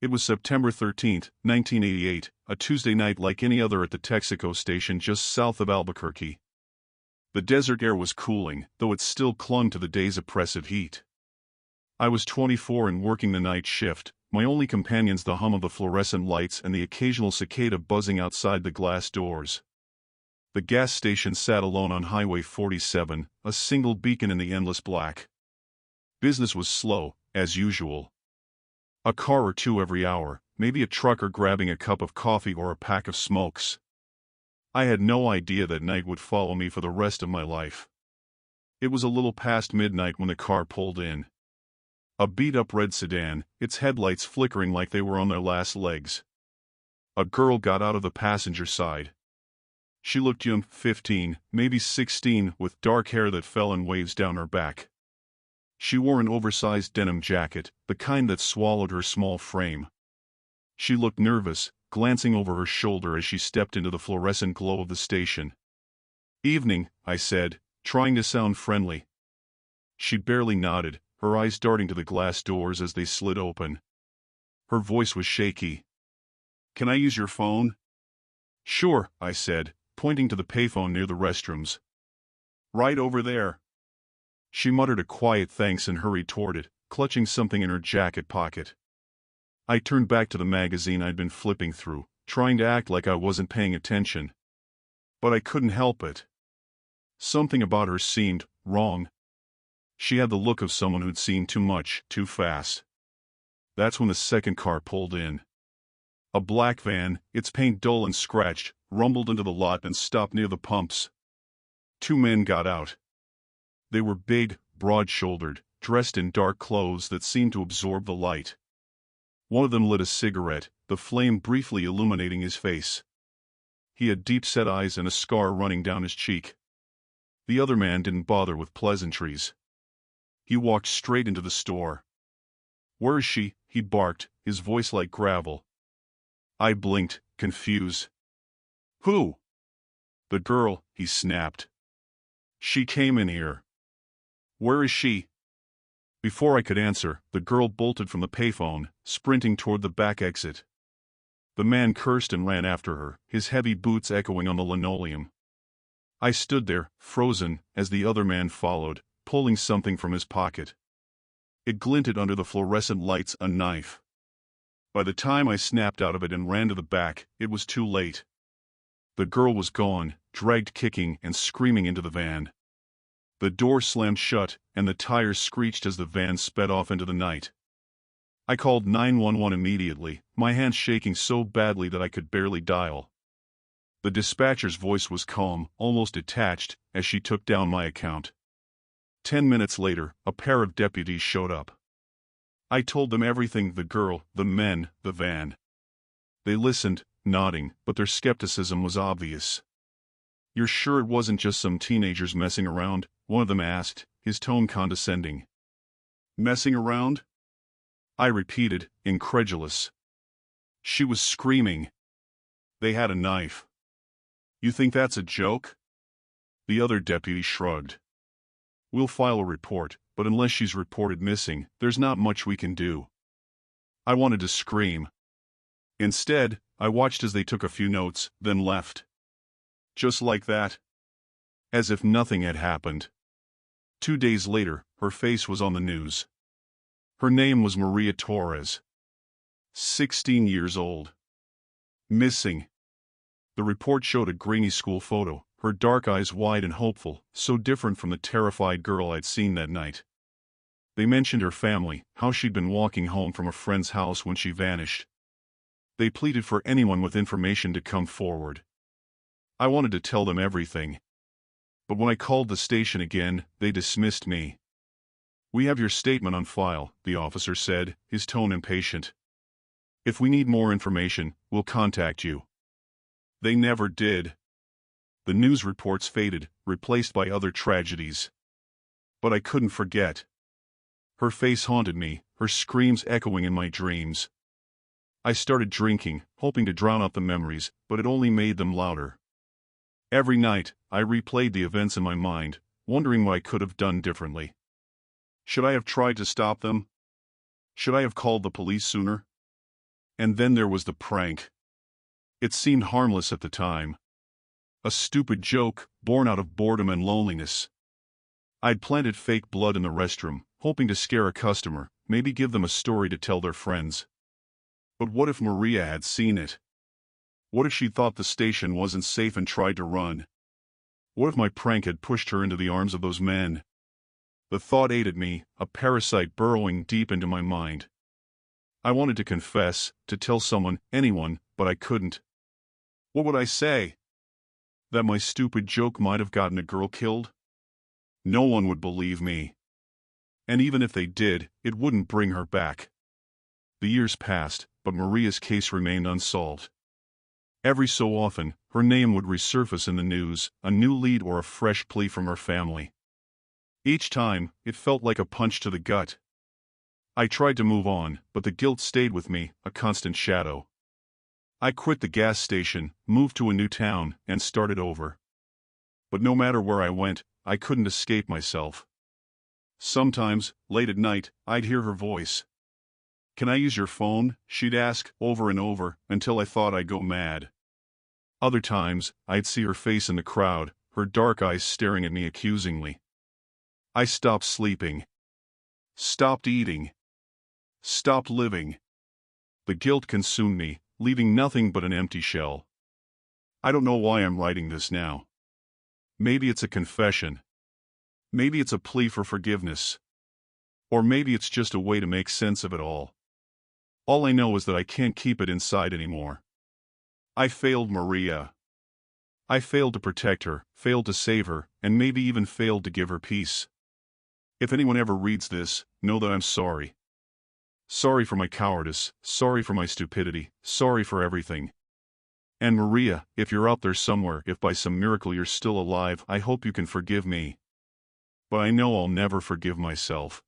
It was September 13th, 1988, a Tuesday night like any other at the Texaco station just south of Albuquerque. The desert air was cooling, though it still clung to the day's oppressive heat. I was 24 and working the night shift, my only companions the hum of the fluorescent lights and the occasional cicada buzzing outside the glass doors. The gas station sat alone on Highway 47, a single beacon in the endless black. Business was slow, as usual. A car or two every hour, maybe a trucker grabbing a cup of coffee or a pack of smokes. I had no idea that night would follow me for the rest of my life. It was a little past midnight when the car pulled in. A beat-up red sedan, its headlights flickering like they were on their last legs. A girl got out of the passenger side. She looked young, 15, maybe 16, with dark hair that fell in waves down her back. She wore an oversized denim jacket, the kind that swallowed her small frame. She looked nervous, glancing over her shoulder as she stepped into the fluorescent glow of the station. "Evening," I said, trying to sound friendly. She barely nodded, her eyes darting to the glass doors as they slid open. Her voice was shaky. "Can I use your phone?" "Sure," I said, pointing to the payphone near the restrooms. "Right over there." She muttered a quiet thanks and hurried toward it, clutching something in her jacket pocket. I turned back to the magazine I'd been flipping through, trying to act like I wasn't paying attention. But I couldn't help it. Something about her seemed wrong. She had the look of someone who'd seen too much, too fast. That's when the second car pulled in. A black van, its paint dull and scratched, rumbled into the lot and stopped near the pumps. Two men got out. They were big, broad-shouldered, dressed in dark clothes that seemed to absorb the light. One of them lit a cigarette, the flame briefly illuminating his face. He had deep-set eyes and a scar running down his cheek. The other man didn't bother with pleasantries. He walked straight into the store. "Where is she?" he barked, his voice like gravel. I blinked, confused. "Who?" "The girl," he snapped. "She came in here." "Where is she?" Before I could answer, the girl bolted from the payphone, sprinting toward the back exit. The man cursed and ran after her, his heavy boots echoing on the linoleum. I stood there, frozen, as the other man followed, pulling something from his pocket. It glinted under the fluorescent lights, a knife. By the time I snapped out of it and ran to the back, it was too late. The girl was gone, dragged kicking and screaming into the van. The door slammed shut, and the tires screeched as the van sped off into the night. I called 911 immediately, my hands shaking so badly that I could barely dial. The dispatcher's voice was calm, almost detached, as she took down my account. 10 minutes later, a pair of deputies showed up. I told them everything: the girl, the men, the van. They listened, nodding, but their skepticism was obvious. "You're sure it wasn't just some teenagers messing around?" one of them asked, his tone condescending. "Messing around?" I repeated, incredulous. She was screaming. "They had a knife." "You think that's a joke?" The other deputy shrugged. "We'll file a report, but unless she's reported missing, there's not much we can do." I wanted to scream. Instead, I watched as they took a few notes, then left. Just like that. As if nothing had happened. 2 days later, her face was on the news. Her name was Maria Torres. 16 years old. Missing. The report showed a grainy school photo, her dark eyes wide and hopeful, so different from the terrified girl I'd seen that night. They mentioned her family, how she'd been walking home from a friend's house when she vanished. They pleaded for anyone with information to come forward. I wanted to tell them everything. But when I called the station again, they dismissed me. "We have your statement on file," the officer said, his tone impatient. "If we need more information, we'll contact you." They never did. The news reports faded, replaced by other tragedies. But I couldn't forget. Her face haunted me, her screams echoing in my dreams. I started drinking, hoping to drown out the memories, but it only made them louder. Every night, I replayed the events in my mind, wondering what I could have done differently. Should I have tried to stop them? Should I have called the police sooner? And then there was the prank. It seemed harmless at the time. A stupid joke, born out of boredom and loneliness. I'd planted fake blood in the restroom, hoping to scare a customer, maybe give them a story to tell their friends. But what if Maria had seen it? What if she thought the station wasn't safe and tried to run? What if my prank had pushed her into the arms of those men? The thought ate at me, a parasite burrowing deep into my mind. I wanted to confess, to tell someone, anyone, but I couldn't. What would I say? That my stupid joke might have gotten a girl killed? No one would believe me. And even if they did, it wouldn't bring her back. The years passed, but Maria's case remained unsolved. Every so often, her name would resurface in the news, a new lead or a fresh plea from her family. Each time, it felt like a punch to the gut. I tried to move on, but the guilt stayed with me, a constant shadow. I quit the gas station, moved to a new town, and started over. But no matter where I went, I couldn't escape myself. Sometimes, late at night, I'd hear her voice. "Can I use your phone?" she'd ask, over and over, until I thought I'd go mad. Other times, I'd see her face in the crowd, her dark eyes staring at me accusingly. I stopped sleeping. Stopped eating. Stopped living. The guilt consumed me, leaving nothing but an empty shell. I don't know why I'm writing this now. Maybe it's a confession. Maybe it's a plea for forgiveness. Or maybe it's just a way to make sense of it all. All I know is that I can't keep it inside anymore. I failed Maria. I failed to protect her, failed to save her, and maybe even failed to give her peace. If anyone ever reads this, know that I'm sorry. Sorry for my cowardice, sorry for my stupidity, sorry for everything. And Maria, if you're out there somewhere, if by some miracle you're still alive, I hope you can forgive me. But I know I'll never forgive myself.